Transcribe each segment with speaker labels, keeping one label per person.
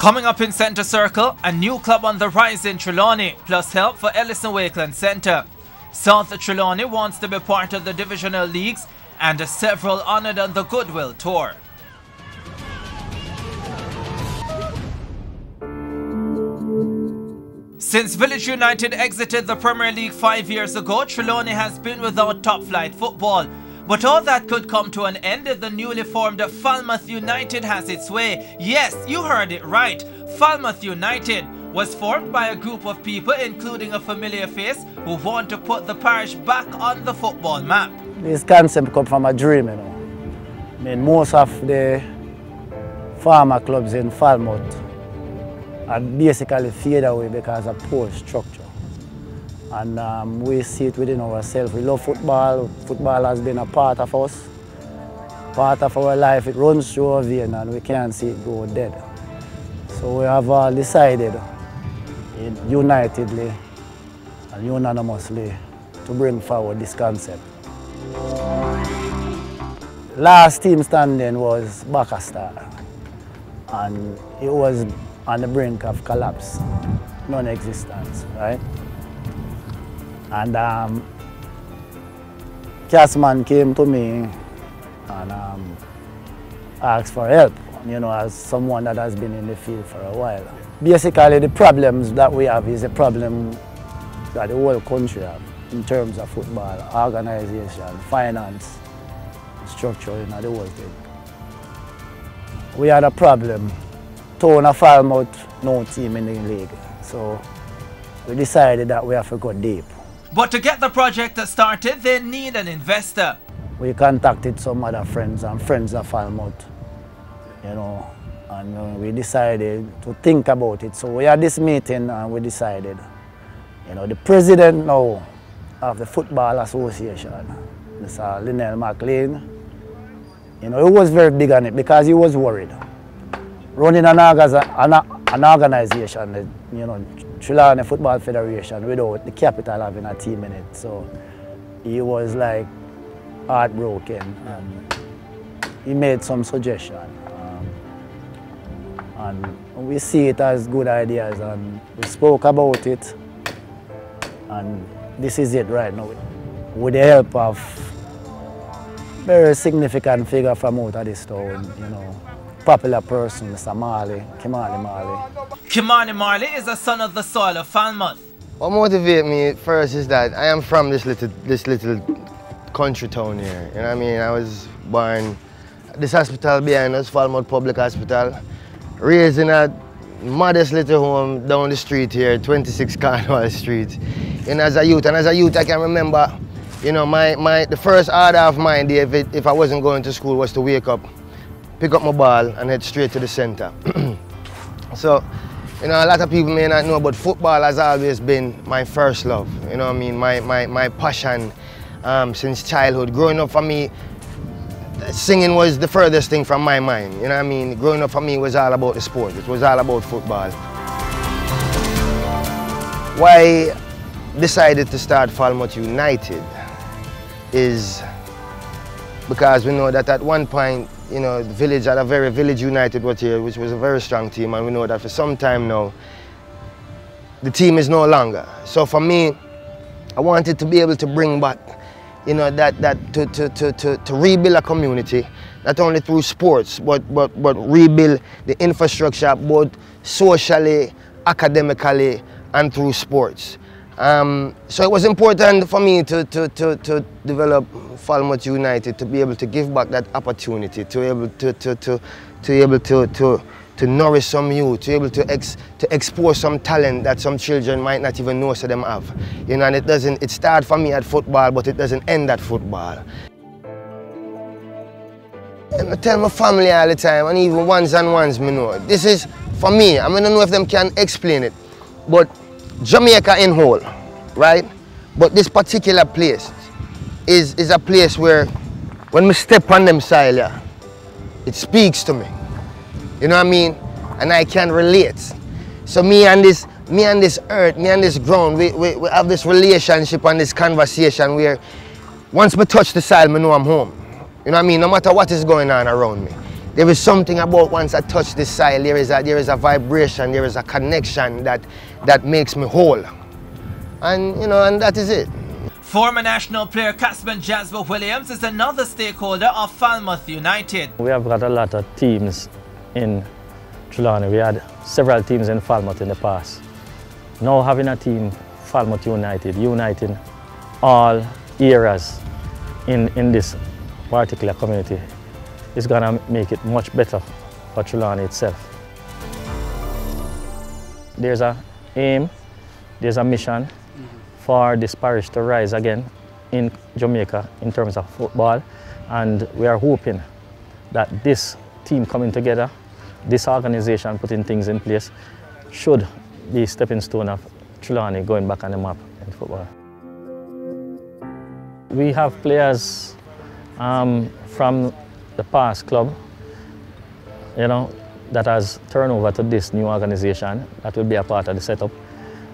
Speaker 1: Coming up in Centre Circle, a new club on the rise in Trelawney, plus help for Ellison Wakeland Centre. South Trelawney wants to be part of the divisional leagues and several honoured on the Goodwill Tour. Since Village United exited the Premier League 5 years ago, Trelawney has been without top-flight football. But all that could come to an end if the newly formed Falmouth United has its way. Yes, you heard it right. Falmouth United was formed by a group of people, including a familiar face, who want to put the parish back on the football map.
Speaker 2: This concept comes from a dream, you know. I mean, most of the farmer clubs in Falmouth are basically fade away because of poor structure. And we see it within ourselves. We love football. Football has been a part of us, part of our life. It runs through our vein and we can't see it go dead. So we have decided unitedly and unanimously to bring forward this concept. Last team standing was Bakastar, and it was on the brink of collapse, non-existence, right? And Casman came to me and asked for help, you know, as someone that has been in the field for a while. Basically, the problems that we have is a problem that the whole country have in terms of football, organization, finance, structure, you know, the whole thing. We had a problem. Town of Falmouth, no team in the league. So we decided that we have to go deep.
Speaker 1: But to get the project started, they need an investor.
Speaker 2: We contacted some other friends and friends of Falmouth, you know, and we decided to think about it. So we had this meeting and we decided, you know, the president now of the Football Association, Mr. Linnell McLean, you know, he was very big on it because he was worried. Running an organization, you know, Trelawney Football Federation, without the capital having a team in it. So he was like heartbroken and he made some suggestions. And we see it as good ideas and we spoke about it, and this is it right now. With the help of very significant figure from out of this town, you know, popular person, Mr. Kimani Marley.
Speaker 1: Kimani Marley is a son of the soil of Falmouth.
Speaker 3: What motivates me first is that I am from this little country town here. You know what I mean? I was born at this hospital behind us, Falmouth Public Hospital, raised in a modest little home down the street here, 26 Cornwall Street. And as a youth, I can remember, you know, the first order of mine if I wasn't going to school was to wake up, pick up my ball and head straight to the center. So, you know, a lot of people may not know, but football has always been my first love. You know what I mean? My passion since childhood. Growing up for me, singing was the furthest thing from my mind. You know what I mean? Growing up for me was all about the sport. It was all about football. Why I decided to start Falmouth United is because we know that at one point, you know, the Village had a Village United was here, which was a very strong team, and we know that for some time now, the team is no longer. So for me, I wanted to be able to bring back, you know, to rebuild a community, not only through sports, but rebuild the infrastructure, both socially, academically, and through sports. So it was important for me to develop Falmouth United, to be able to give back that opportunity, to be able to nourish some youth, to be able to expose some talent that some children might not even know so them have. You know, and it started for me at football, but it doesn't end at football. And I tell my family all the time, and even ones me know, this is for me. I don't know if them can explain it, but Jamaica in whole, right? But this particular place is a place where when we step on them soil, yeah, it speaks to me. You know what I mean? And I can relate. So me and this earth, me and this ground, we have this relationship and this conversation where once me touch the soil, I know I'm home. You know what I mean? No matter what is going on around me. There is something about once I touch the soil, there is a vibration, there is a connection that makes me whole. And you know, and that is it.
Speaker 1: Former national player Casman Jasper Williams is another stakeholder of Falmouth United.
Speaker 4: We have got a lot of teams in Trelawney. We had several teams in Falmouth in the past. Now having a team, Falmouth United, uniting all eras in this particular community, is going to make it much better for Trelawney itself. There's an aim, there's a mission for this parish to rise again in Jamaica in terms of football, and we are hoping that this team coming together, this organization putting things in place, should be a stepping stone of Trelawney going back on the map in football. We have players from the past club, you know, that has turned over to this new organization that will be a part of the setup.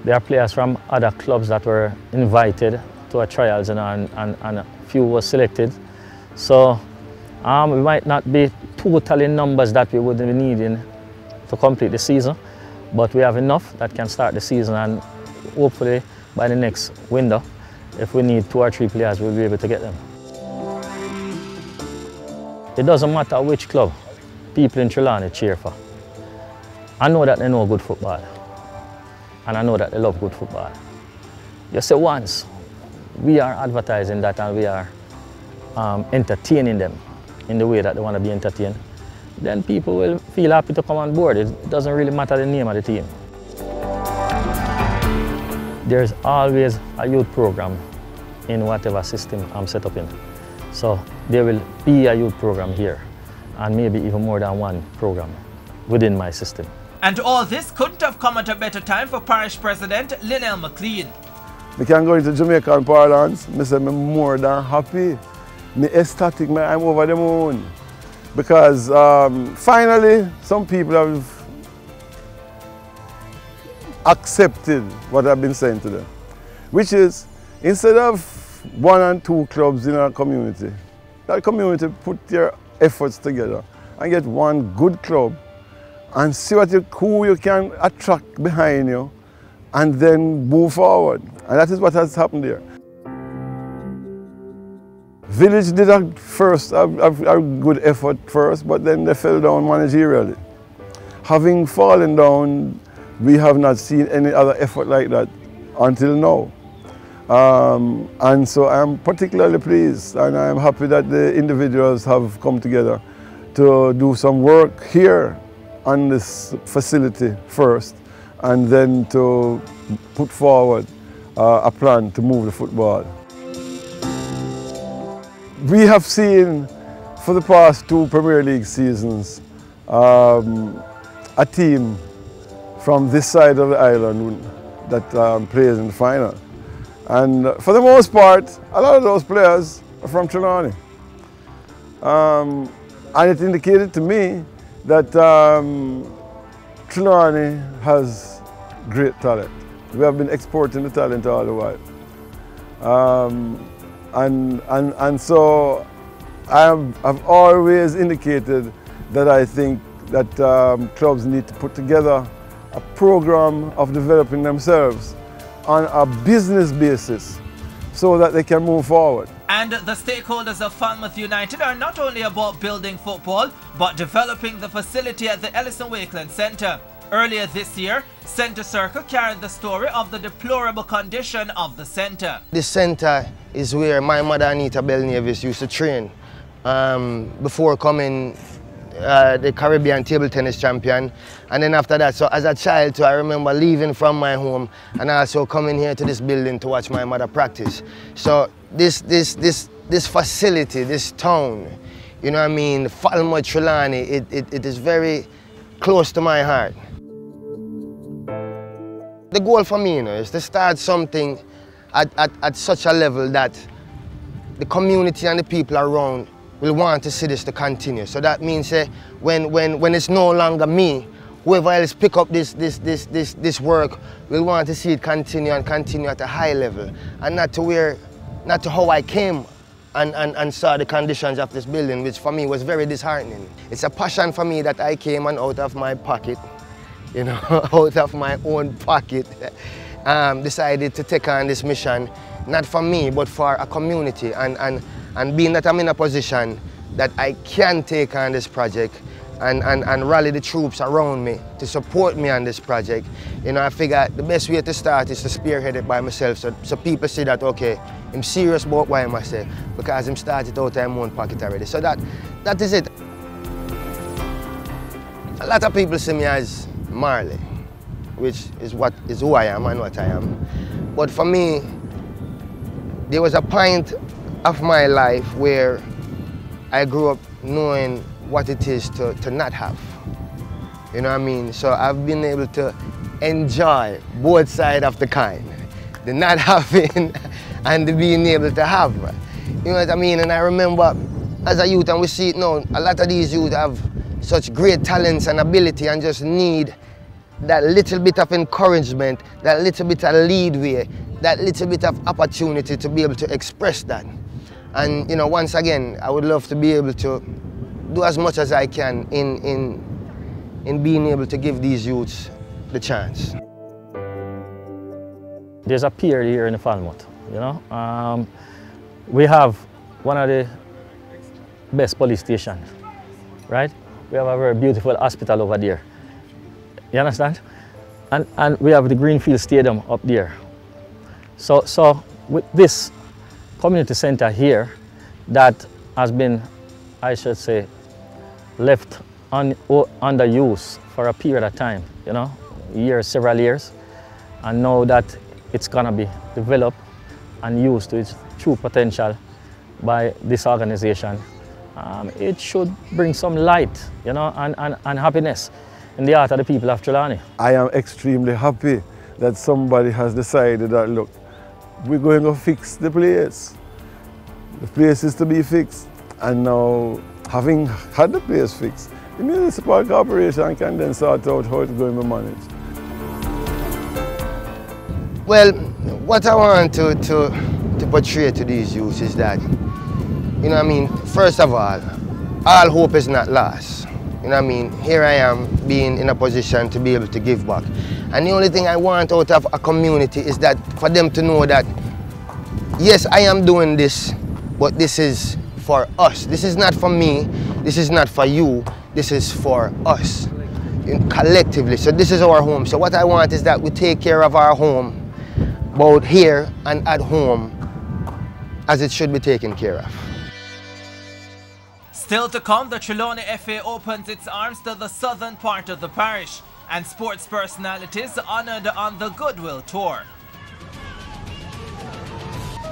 Speaker 4: There are players from other clubs that were invited to our trials, and a few were selected. So we might not be total in numbers that we would be needing to complete the season, but we have enough that can start the season, and hopefully by the next window, if we need 2 or 3 players, we'll be able to get them. It doesn't matter which club people in Trelawney cheer for. I know that they know good football, and I know that they love good football. You say once we are advertising that and we are entertaining them in the way that they want to be entertained, then people will feel happy to come on board. It doesn't really matter the name of the team. There's always a youth program in whatever system I'm set up in. So there will be a youth program here, and maybe even more than one program within my system.
Speaker 1: And all this couldn't have come at a better time for Parish President Linnell McLean.
Speaker 5: I can go into Jamaican parlance, I say I'm more than happy. I'm ecstatic, I'm over the moon. Because finally, some people have accepted what I've been saying to them. Which is, instead of 1 and 2 clubs in our community, that community put their efforts together and get one good club and see who you can attract behind you and then move forward. And that is what has happened there. Village did a good effort first, but then they fell down managerially. Having fallen down, we have not seen any other effort like that until now. And so I'm particularly pleased, and I'm happy that the individuals have come together to do some work here on this facility first, and then to put forward a plan to move the football. We have seen for the past 2 Premier League seasons a team from this side of the island that plays in the final. And for the most part, a lot of those players are from Trelawney. And it indicated to me that Trelawney has great talent. We have been exporting the talent all the while. And so I've always indicated that I think that clubs need to put together a program of developing themselves on a business basis so that they can move forward.
Speaker 1: And the stakeholders of Falmouth United are not only about building football, but developing the facility at the Ellison Wakeland Centre. Earlier this year, Centre Circle carried the story of the deplorable condition of the centre.
Speaker 3: This centre is where my mother Anita Bell-Nevis used to train before coming the Caribbean table tennis champion, and then after that, so as a child too, I remember leaving from my home and also coming here to this building to watch my mother practice. So this facility, this town, you know what I mean, Falmouth Trelawney, it is very close to my heart. The goal for me, you know, is to start something at such a level that the community and the people around will want to see this to continue. So that means when it's no longer me, whoever else pick up this work will want to see it continue and continue at a high level, and not to how I came and saw the conditions of this building, which for me was very disheartening. It's a passion for me that I came and out of my pocket, you know, out of my own pocket, decided to take on this mission, not for me, but for a community. And being that I'm in a position that I can take on this project and rally the troops around me to support me on this project, you know, I figure the best way to start is to spearhead it by myself, so people see that, okay, I'm serious about what I say, because I'm started out of my own pocket already. So that is it. A lot of people see me as Marley, which is who I am and what I am. But for me, there was a point of my life where I grew up knowing what it is to not have. You know what I mean? So I've been able to enjoy both sides of the coin, the not having and the being able to have. You know what I mean? And I remember as a youth, and we see it now, a lot of these youth have such great talents and ability and just need that little bit of encouragement, that little bit of leadway, that little bit of opportunity to be able to express that. And you know, once again, I would love to be able to do as much as I can in being able to give these youths the chance.
Speaker 4: There's a pier here in Falmouth, you know. We have one of the best police stations, right? We have a very beautiful hospital over there. You understand? And we have the Greenfield Stadium up there. So with this community center here that has been, I should say, left underused for a period of time, you know, several years, and now that it's gonna be developed and used to its true potential by this organization, it should bring some light, you know, and happiness in the heart of the people of Trelawney.
Speaker 5: I am extremely happy that somebody has decided that, look, we're going to fix the place. The place is to be fixed, and now, having had the place fixed, the municipal corporation can then sort out how it's going to be managed.
Speaker 3: Well, what I want to portray to these youths is that, you know what I mean, first of all hope is not lost. You know what I mean? Here I am being in a position to be able to give back. And the only thing I want out of a community is that for them to know that, yes, I am doing this, but this is for us. This is not for me, this is not for you, this is for us, collectively. So this is our home. So what I want is that we take care of our home, both here and at home, as it should be taken care of.
Speaker 1: Still to come, the Trelawney FA opens its arms to the southern part of the parish, and sports personalities honoured on the Goodwill Tour.